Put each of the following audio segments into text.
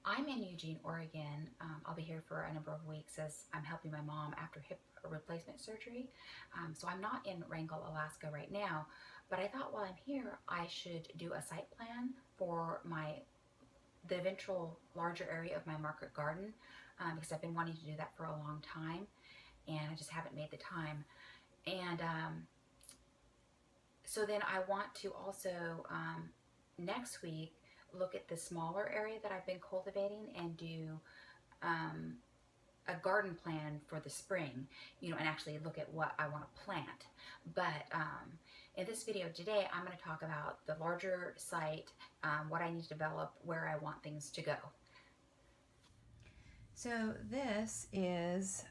I'm in Eugene, Oregon. I'll be here for a number of weeks as I'm helping my mom after hip replacement surgery. So I'm not in Wrangell, Alaska right now, but I thought while I'm here, I should do a site plan for the eventual larger area of my market garden because I've been wanting to do that for a long time and I just haven't made the time. And so then I want to also next week look at the smaller area that I've been cultivating and do um, a garden plan for the spring, and actually look at what I want to plant. But in this video today, I'm going to talk about the larger site, what I need to develop, where I want things to go. So this is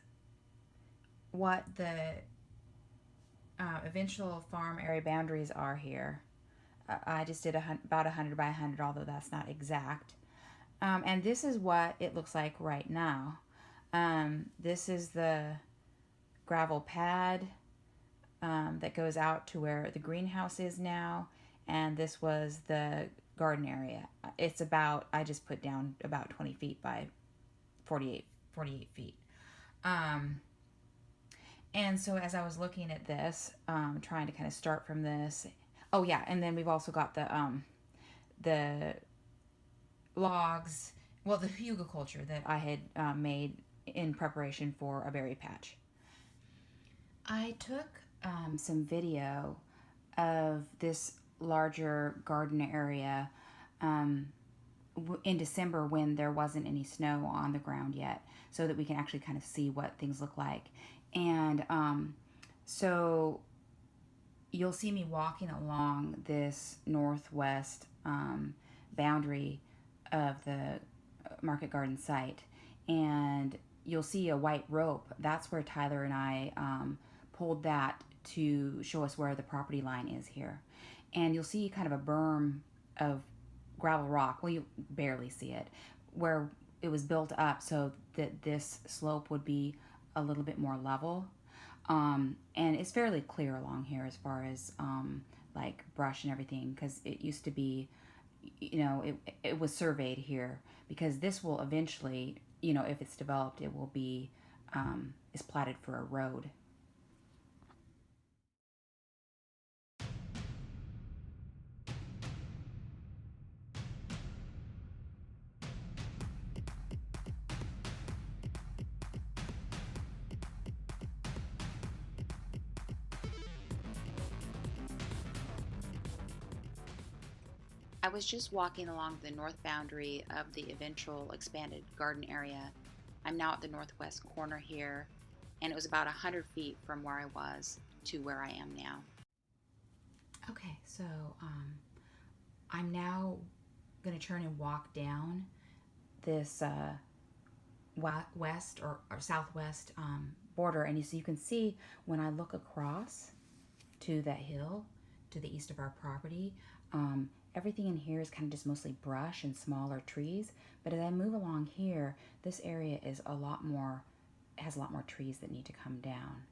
what the eventual farm area boundaries are here. I just did about 100 by 100, although that's not exact. And this is what it looks like right now. This is the gravel pad that goes out to where the greenhouse is now. And this was the garden area. It's about, I just put down about 20 feet by 48 feet. Um, and so as I was looking at this, trying to kind of start from this, oh yeah, and then we've also got the logs, well, the hugelkultur that I had made in preparation for a berry patch. I took some video of this larger garden area um, in December when there wasn't any snow on the ground yet, so that we can actually kind of see what things look like. And so you'll see me walking along this northwest boundary of the market garden site, and you'll see a white rope. That's where Tyler and I pulled that to show us where the property line is here. And you'll see kind of a berm of gravel rock. Well, you barely see it, where it was built up so that this slope would be a little bit more level. And it's fairly clear along here as far as like brush and everything, because it used to be, it was surveyed here, because this will eventually, if it's developed, it will be, is platted for a road. I was just walking along the north boundary of the eventual expanded garden area. I'm now at the northwest corner here, and it was about 100 feet from where I was to where I am now. Okay, so I'm now going to turn and walk down this west or southwest border, and so you can see when I look across to that hill to the east of our property, everything in here is kind of just mostly brush and smaller trees. But as I move along here, this area is has a lot more trees that need to come down.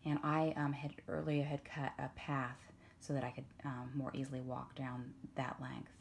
And I had earlier had cut a path so that I could more easily walk down that length.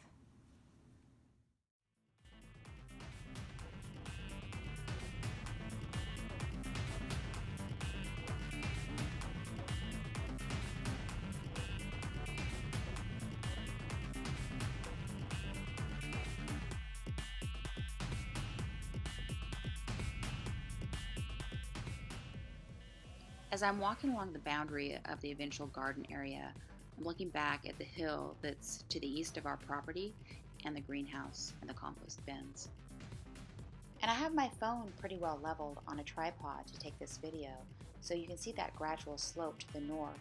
As I'm walking along the boundary of the eventual garden area, I'm looking back at the hill that's to the east of our property and the greenhouse and the compost bins. And I have my phone pretty well leveled on a tripod to take this video, so you can see that gradual slope to the north.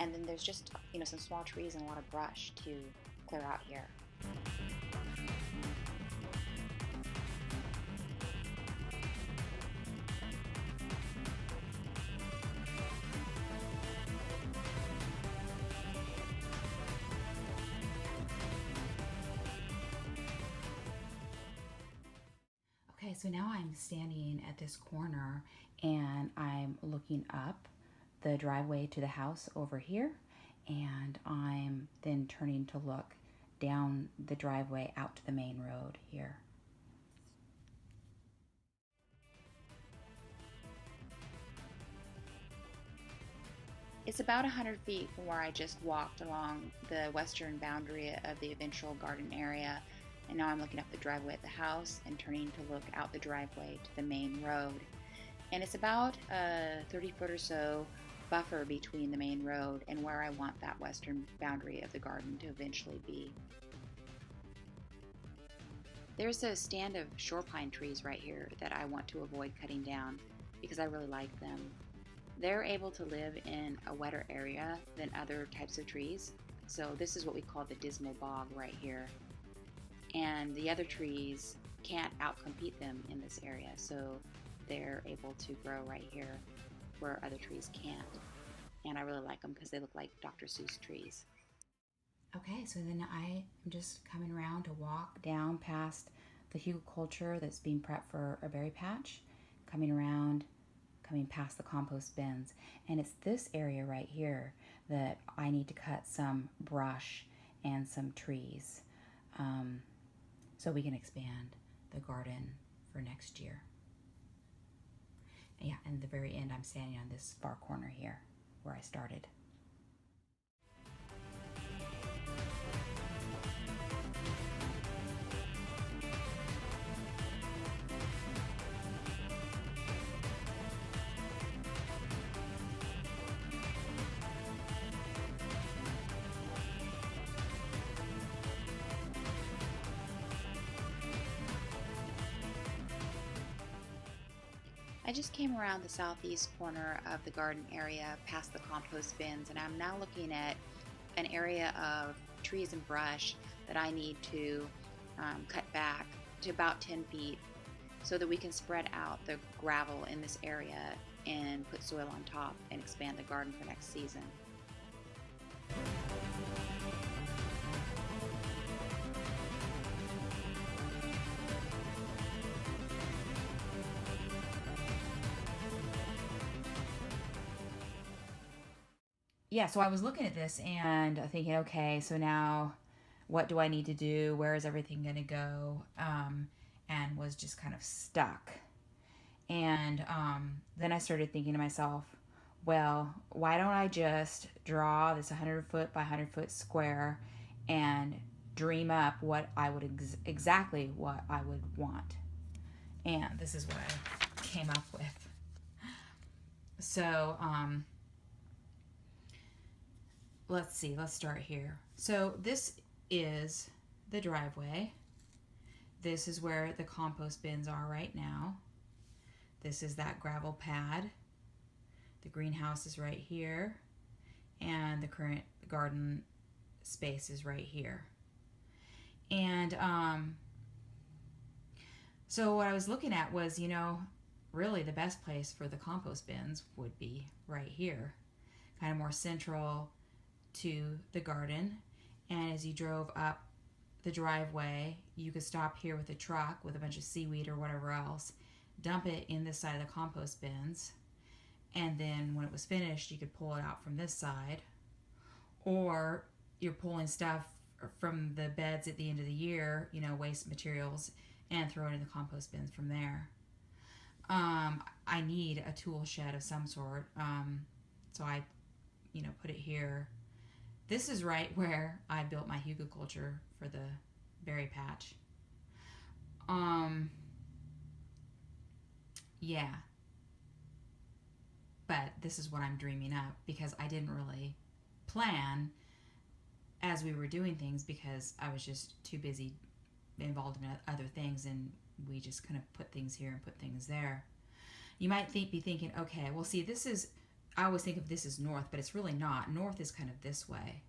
And then there's just, some small trees and a lot of brush to clear out here. Okay, so now I'm standing at this corner and I'm looking up the driveway to the house over here, and I'm then turning to look down the driveway out to the main road here. It's about 100 feet from where I just walked along the western boundary of the eventual garden area. And now I'm looking up the driveway at the house and turning to look out the driveway to the main road. And it's about a 30-foot or so buffer between the main road and where I want that western boundary of the garden to eventually be. There's a stand of shore pine trees right here that I want to avoid cutting down because I really like them. They're able to live in a wetter area than other types of trees. So this is what we call the dismal bog right here. And the other trees can't outcompete them in this area. So they're able to grow right here where other trees can't. And I really like them because they look like Dr. Seuss trees. Okay, so then I am just coming around to walk down past the hugelkultur that's being prepped for a berry patch, coming around, coming past the compost bins. And it's this area right here that I need to cut some brush and some trees so we can expand the garden for next year. Yeah, and at the very end, I'm standing on this far corner here where I started. I just came around the southeast corner of the garden area past the compost bins, and I'm now looking at an area of trees and brush that I need to cut back to about 10 feet so that we can spread out the gravel in this area and put soil on top and expand the garden for next season. Yeah, so I was looking at this and thinking, okay, so now what do I need to do? Where is everything going to go? And was just kind of stuck. And then I started thinking to myself, well, why don't I just draw this 100-foot by 100-foot square and dream up what I would exactly what I would want. And this is what I came up with. So, let's see, let's start here. So this is the driveway. This is where the compost bins are right now. This is that gravel pad. The greenhouse is right here. And the current garden space is right here. And so what I was looking at was, really the best place for the compost bins would be right here. Kind of more central to the garden. And as you drove up the driveway, you could stop here with a truck with a bunch of seaweed or whatever else, dump it in this side of the compost bins, and then when it was finished, you could pull it out from this side. Or you're pulling stuff from the beds at the end of the year, waste materials, and throw it in the compost bins from there. I need a tool shed of some sort, so I, put it here. This is right where I built my hugelkultur for the berry patch. Yeah. But this is what I'm dreaming up because I didn't really plan as we were doing things because I was just too busy involved in other things, and we just kind of put things here and put things there. You might be thinking, okay, well, see, I always think of this as north, but it's really not. North is kind of this way.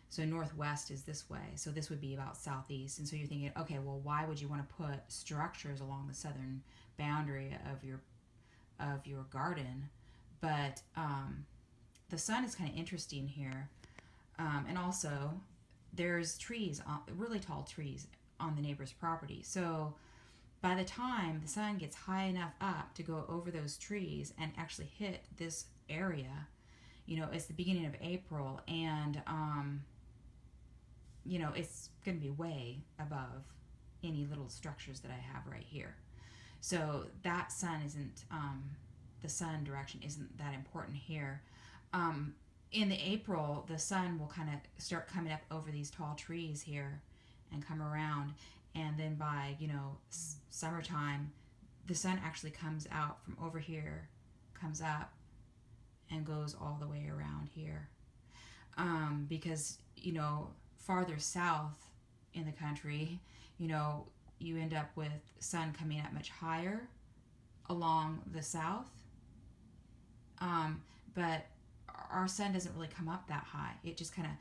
So northwest is this way. So this would be about southeast. And so you're thinking, okay, well, why would you want to put structures along the southern boundary of your garden? But the sun is kind of interesting here. And also, there's trees, really tall trees on the neighbor's property. So by the time the sun gets high enough up to go over those trees and actually hit this area, it's the beginning of April, and it's going to be way above any little structures that I have right here. So that sun isn't, the sun direction isn't that important here. in the April, the sun will kind of start coming up over these tall trees here and come around. And then by, summertime, the sun actually comes out from over here, comes up, and goes all the way around here. Because, farther south in the country, you end up with sun coming up much higher along the south. But our sun doesn't really come up that high. It just kind of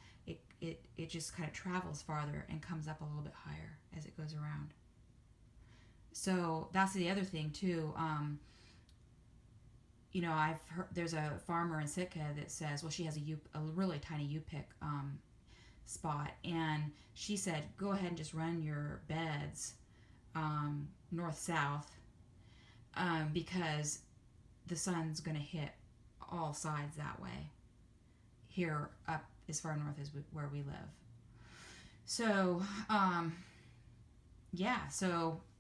it just kind of travels farther and comes up a little bit higher as it goes around. So that's the other thing too. I've heard there's a farmer in Sitka that says, well, she has a really tiny U-pick spot, and she said, go ahead and just run your beds north south, because the sun's going to hit all sides that way here up as far north as where we live. So oh,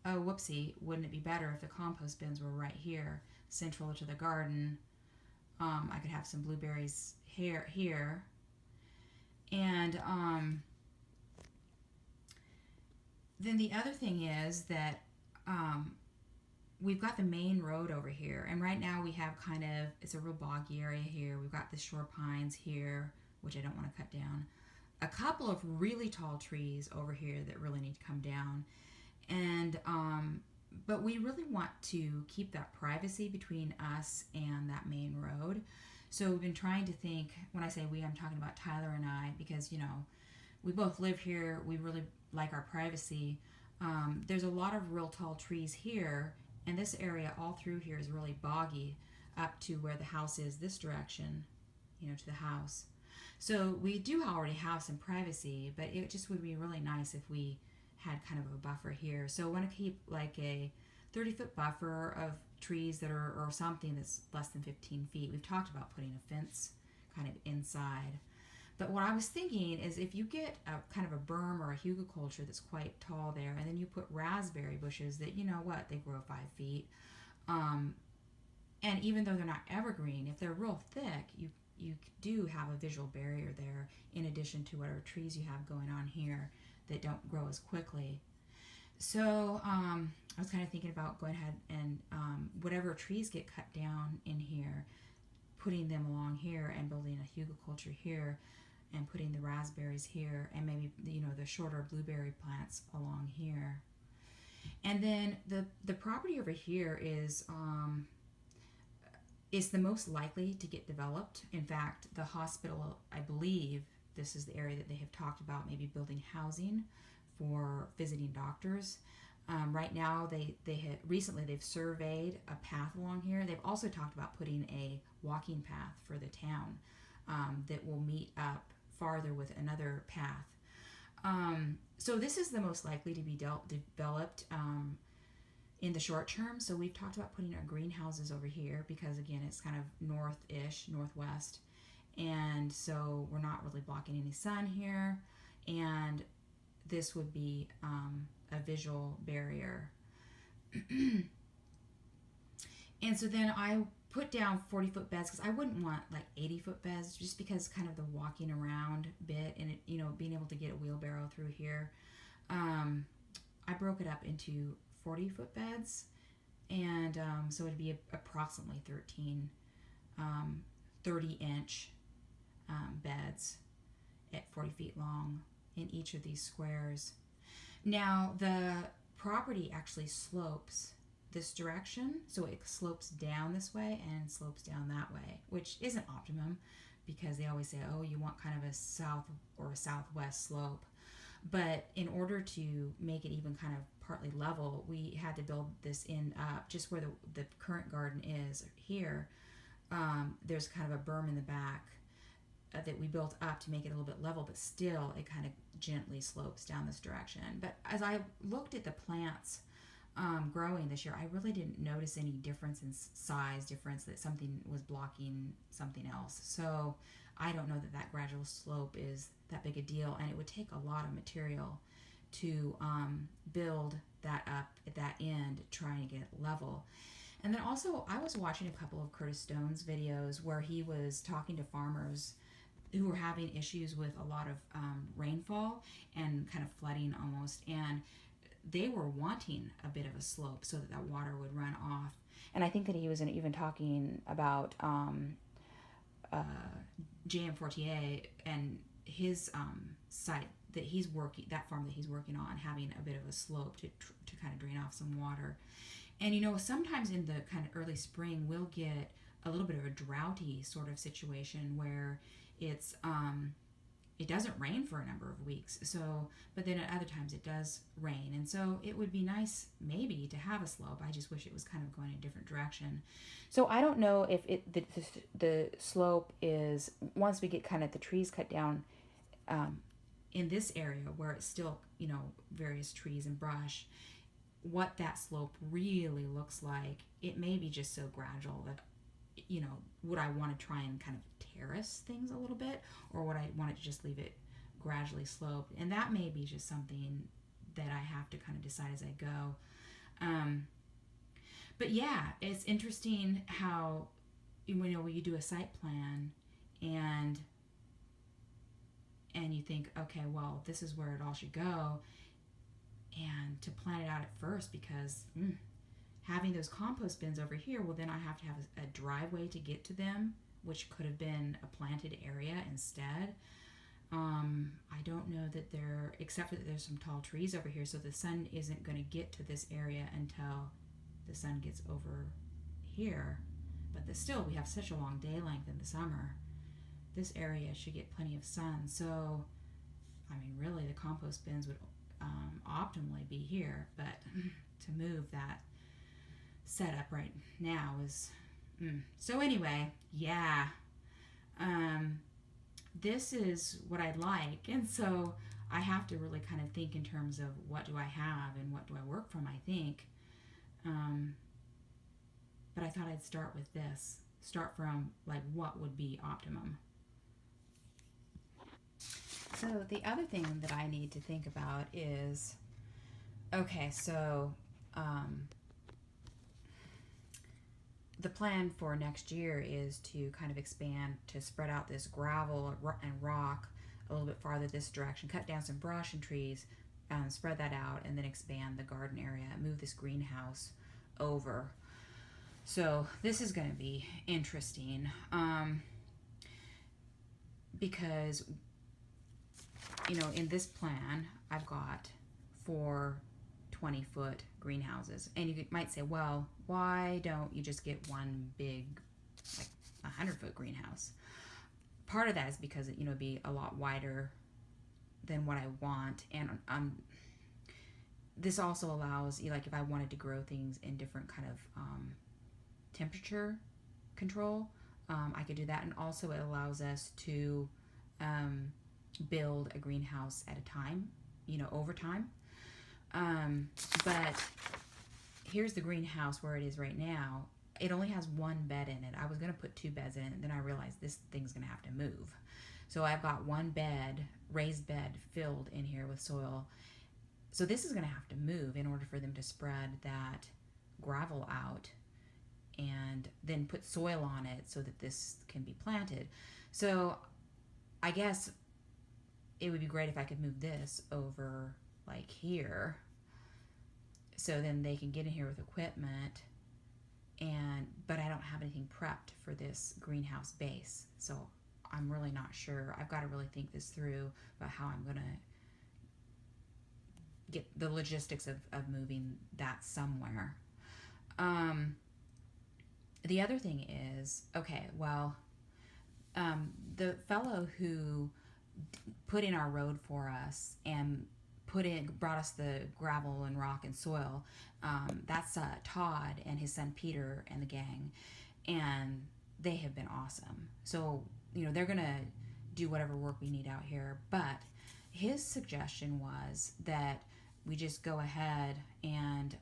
whoopsie, wouldn't it be better if the compost bins were right here, central to the garden? I could have some blueberries here. And then the other thing is that we've got the main road over here, and right now we have it's a real boggy area here. We've got the shore pines here, which I don't want to cut down. A couple of really tall trees over here that really need to come down. And but we really want to keep that privacy between us and that main road. So we've been trying to think, when I say we, I'm talking about Tyler and I, because we both live here. We really like our privacy. There's a lot of real tall trees here, and this area all through here is really boggy up to where the house is this direction, to the house. So we do already have some privacy, but it just would be really nice if we had kind of a buffer here. So I want to keep like a 30-foot buffer of trees that are, or something that's less than 15 feet. We've talked about putting a fence kind of inside. But what I was thinking is, if you get a kind of a berm or a hugelkultur that's quite tall there, and then you put raspberry bushes that, they grow 5 feet. And even though they're not evergreen, if they're real thick, you do have a visual barrier there, in addition to whatever trees you have going on here that don't grow as quickly. So I was kind of thinking about going ahead and whatever trees get cut down in here, putting them along here and building a hugelkultur here, and putting the raspberries here, and maybe the shorter blueberry plants along here. And then the property over here is the most likely to get developed. In fact, the hospital, I believe this is the area that they have talked about maybe building housing for visiting doctors. Right now, they've surveyed a path along here. They've also talked about putting a walking path for the town that will meet up farther with another path. So this is the most likely to be developed in the short term. So we've talked about putting our greenhouses over here because, again, it's kind of north-ish, northwest. And so we're not really blocking any sun here. And this would be a visual barrier. And so then I put down 40-foot beds because I wouldn't want like 80-foot beds, just because kind of the walking around bit and it, being able to get a wheelbarrow through here. I broke it up into 40-foot beds, and so it'd be approximately 13 30-inch beds at 40 feet long in each of these squares. Now the property actually slopes this direction, so it slopes down this way and slopes down that way, which isn't optimum because they always say, oh, you want kind of a south or a southwest slope. But in order to make it even kind of partly level, we had to build this in up just where the current garden is here. There's kind of a berm in the back that we built up to make it a little bit level, but still it kind of gently slopes down this direction. But as I looked at the plants growing this year, I really didn't notice any difference in size difference, that something was blocking something else. So I don't know that gradual slope is that big a deal, and it would take a lot of material to build that up at that end, trying to get it level. And then also I was watching a couple of Curtis Stone's videos where he was talking to farmers who were having issues with a lot of rainfall and kind of flooding almost, and they were wanting a bit of a slope so that that water would run off. And I think that he was even talking about uh, J.M. Fortier and his site that he's working, that farm that he's working on, having a bit of a slope to kind of drain off some water. And sometimes in the kind of early spring, we'll get a little bit of a droughty sort of situation where it's it doesn't rain for a number of weeks. So, but then at other times it does rain, and so it would be nice maybe to have a slope. I just wish it was kind of going a different direction. So I don't know if the slope is, once we get kind of the trees cut down in this area where it's still various trees and brush, what that slope really looks like. It may be just so gradual that would I want to try and kind of terrace things a little bit, or would I want to just leave it gradually sloped? And that may be just something that I have to kind of decide as I go. But yeah, it's interesting how when you do a site plan and you think, okay, well, this is where it all should go, and to plan it out at first, because having those compost bins over here, well, then I have to have a driveway to get to them, which could have been a planted area instead. I don't know that except that there's some tall trees over here, so the sun isn't going to get to this area until the sun gets over here. But still, we have such a long day length in the summer. This area should get plenty of sun. So, I mean, really, the compost bins would optimally be here, but to move that setup right now is so anyway, yeah, this is what I'd like, and so I have to really kind of think in terms of what do I have and what do I work from, I think. But I thought I'd start with this, start from like what would be optimum. So the other thing that I need to think about is, okay, so the plan for next year is to kind of expand, to spread out this gravel and rock a little bit farther this direction, cut down some brush and trees, spread that out, and then expand the garden area, move this greenhouse over. So this is going to be interesting because in this plan I've got 4 20-foot greenhouses, and you might say, well, why don't you just get one big, like 100-foot greenhouse? Part of that is because it'd be a lot wider than what I want, and this also allows, like if I wanted to grow things in different kind of temperature control, I could do that, and also it allows us to build a greenhouse at a time, over time. But here's the greenhouse where it is right now. It only has 1 bed in it. I was going to put 2 beds in it, and then I realized this thing's going to have to move. So I've got 1 bed, raised bed, filled in here with soil. So this is going to have to move in order for them to spread that gravel out and then put soil on it so that this can be planted. So I guess it would be great if I could move this over like here, so then they can get in here with equipment, but I don't have anything prepped for this greenhouse base, so I'm really not sure. I've got to really think this through about how I'm going to get the logistics of moving that somewhere. The other thing is, okay, well, the fellow who put in our road for us and brought us the gravel and rock and soil, that's Todd and his son Peter and the gang, and they have been awesome. So they're gonna do whatever work we need out here, but his suggestion was that we just go ahead and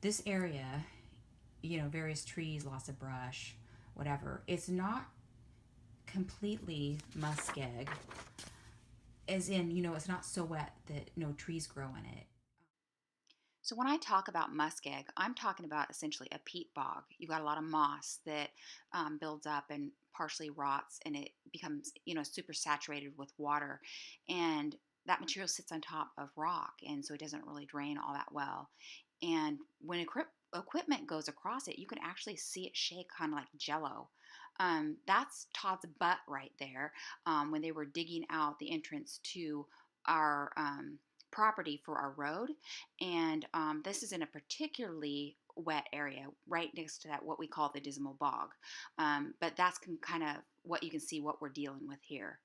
this area, various trees, lots of brush, whatever, it's not completely muskeg, as in, it's not so wet that no trees grow in it. So when I talk about muskeg, I'm talking about essentially a peat bog. You've got a lot of moss that builds up and partially rots, and it becomes, super saturated with water, and that material sits on top of rock, and so it doesn't really drain all that well. And when equipment goes across it, you can actually see it shake, kind of like Jello. That's Todd's butt right there. When they were digging out the entrance to our property for our road, and this is in a particularly wet area right next to that what we call the dismal bog, but that's kind of what you can see what we're dealing with here.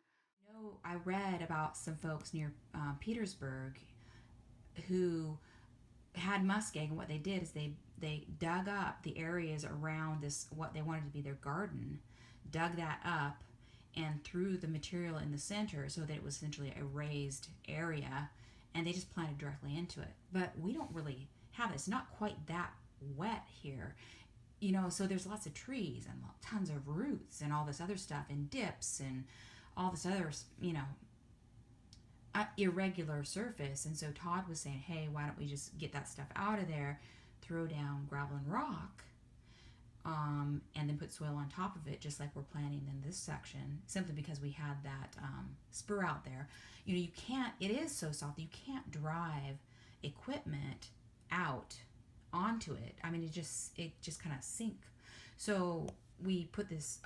I read about some folks near Petersburg who had muskeg, and what they did is they dug up the areas around this what they wanted to be their garden, dug that up, and threw the material in the center so that it was essentially a raised area, and they just planted directly into it. But we don't really have it. It's not quite that wet here, so there's lots of trees and tons of roots and all this other stuff and dips and all this other irregular surface. And so Todd was saying, hey, why don't we just get that stuff out of there, throw down gravel and rock, and then put soil on top of it, just like we're planting in this section, simply because we had that spur out there. You can't, it is so soft, you can't drive equipment out onto it. I mean, it just kind of sink. So we put this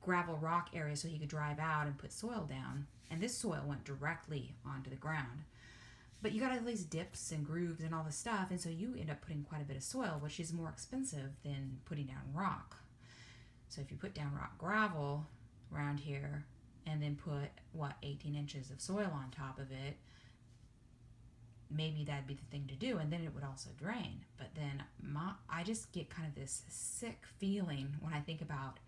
gravel rock area so he could drive out and put soil down, and this soil went directly onto the ground. But you got all these dips and grooves and all this stuff, and so you end up putting quite a bit of soil, which is more expensive than putting down rock. So if you put down rock gravel around here and then put 18 inches of soil on top of it, maybe that'd be the thing to do, and then it would also drain. But then I just get kind of this sick feeling when I think about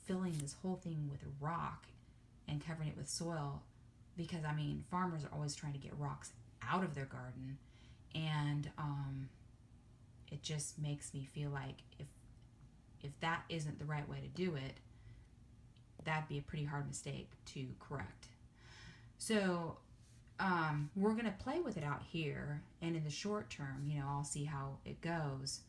filling this whole thing with rock and covering it with soil, because I mean, farmers are always trying to get rocks out of their garden, and it just makes me feel like if that isn't the right way to do it, that'd be a pretty hard mistake to correct. So we're going to play with it out here, and in the short term, I'll see how it goes.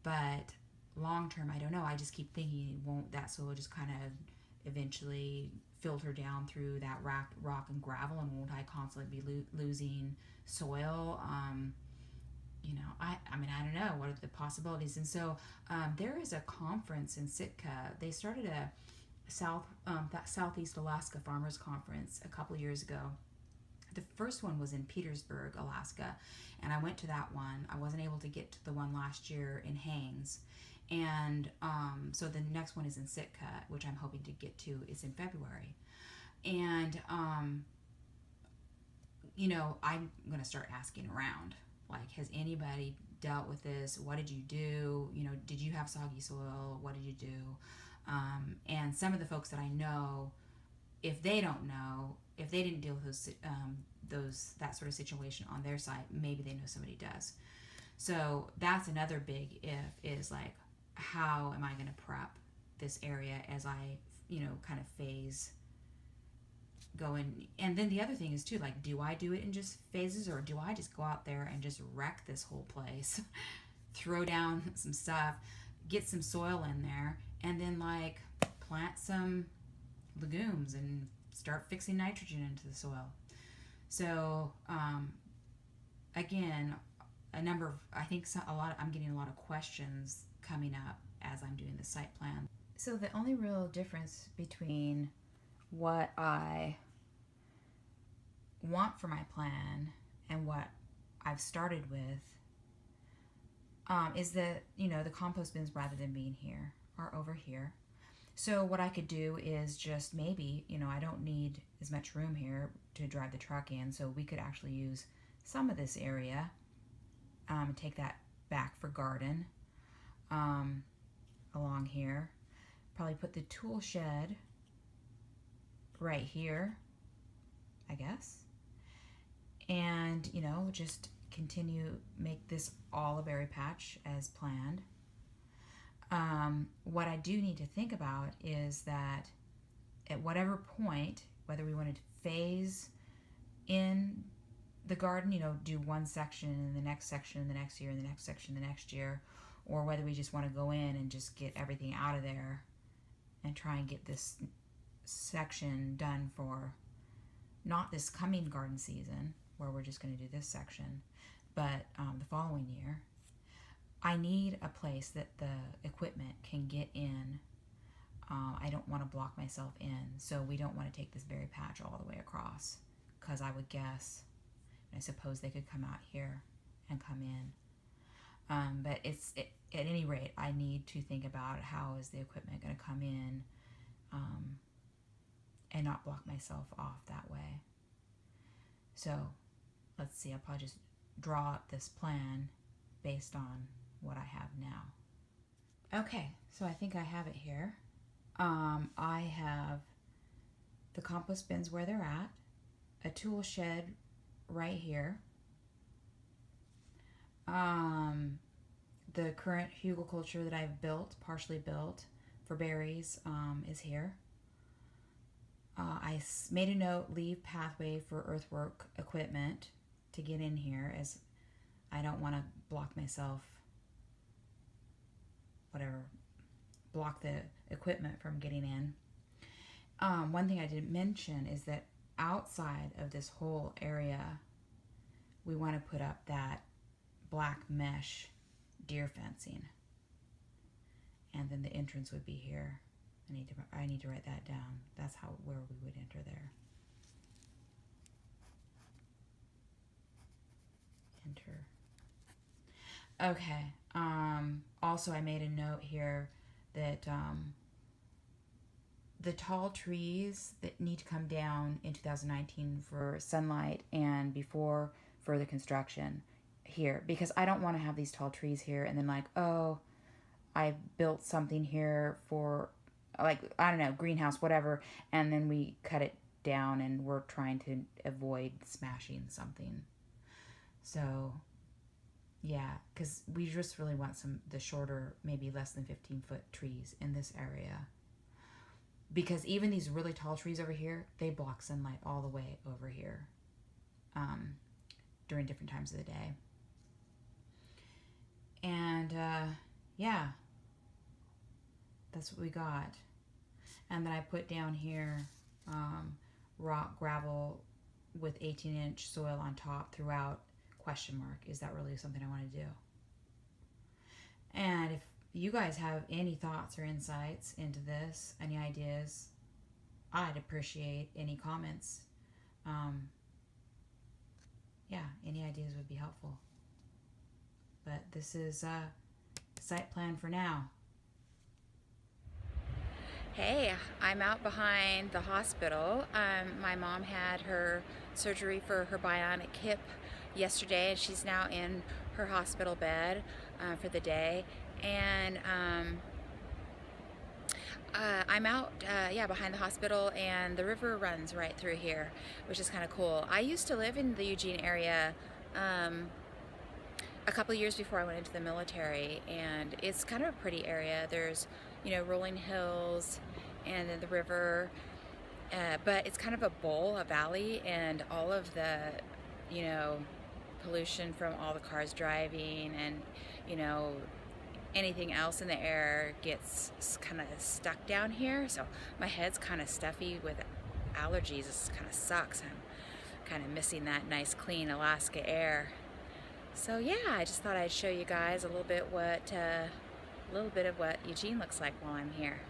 But long term, I don't know. I just keep thinking, won't that soil just kind of eventually filter down through that rock and gravel, and won't I constantly be losing soil? I mean, I don't know. What are the possibilities? And so there is a conference in Sitka. They started a Southeast Alaska Farmers Conference a couple years ago. The first one was in Petersburg, Alaska, and I went to that one. I wasn't able to get to the one last year in Haines. And so the next one is in Sitka, which I'm hoping to get to. It's in February. And, I'm going to start asking around. Like, has anybody dealt with this? What did you do? Did you have soggy soil? What did you do? And some of the folks that I know, if they don't know, if they didn't deal with that sort of situation on their side, maybe they know somebody does. So that's another big if, is like, how am I going to prep this area as I, kind of phase going? And then the other thing is too, like, do I do it in just phases, or do I just go out there and just wreck this whole place, throw down some stuff, get some soil in there, and then like plant some legumes and start fixing nitrogen into the soil? So again, I'm getting a lot of questions coming up as I'm doing the site plan. So the only real difference between what I want for my plan and what I've started with is that, the compost bins, rather than being here, are over here. So what I could do is just maybe, I don't need as much room here to drive the truck in, so we could actually use some of this area and take that back for garden along here. Probably put the tool shed right here, I guess. And, just make this all a berry patch as planned. What I do need to think about is that at whatever point, whether we wanted to phase in the garden, do one section and the next section the next year and the next section the next year, or whether we just want to go in and just get everything out of there and try and get this section done for not this coming garden season where we're just going to do this section, but the following year. I need a place that the equipment can get in. I don't want to block myself in, so we don't want to take this berry patch all the way across, because I would guess, I suppose they could come out here and come in. But at any rate, I need to think about how is the equipment going to come in and not block myself off that way. So let's see, I'll probably just draw up this plan based on what I have now. Okay, so I think I have it here. I have the compost bins where they're at, a tool shed right here. The current hugelkultur that I've built, partially built for berries, is here. I made a note, leave pathway for earthwork equipment to get in here, as I don't want to block myself, block the equipment from getting in. One thing I didn't mention is that outside of this whole area, we want to put up that black mesh deer fencing. And then the entrance would be here. I need to write that down. That's where we would enter there. Enter. Okay. Also, I made a note here that the tall trees that need to come down in 2019 for sunlight and before further construction here, because I don't want to have these tall trees here and then I built something here for I don't know, greenhouse, whatever, and then we cut it down and we're trying to avoid smashing something. So yeah, because we just really want the shorter, maybe less than 15-foot trees in this area. Because even these really tall trees over here, they block sunlight all the way over here during different times of the day. And yeah, that's what we got. And then I put down here rock, gravel with 18-inch soil on top throughout, ? Is that really something I want to do? And if you guys have any thoughts or insights into this, any ideas, I'd appreciate any comments. Yeah, any ideas would be helpful. But this is a site plan for now. Hey, I'm out behind the hospital. My mom had her surgery for her bionic hip yesterday, and she's now in her hospital bed for the day. And I'm out, behind the hospital, and the river runs right through here, which is kind of cool. I used to live in the Eugene area a couple of years before I went into the military, and it's kind of a pretty area. There's, rolling hills and then the river, but it's kind of a bowl, a valley, and all of the, pollution from all the cars driving and, anything else in the air gets kind of stuck down here. So my head's kind of stuffy with allergies. It kind of sucks. I'm kind of missing that nice, clean Alaska air. So yeah, I just thought I'd show you guys a little bit of what Eugene looks like while I'm here.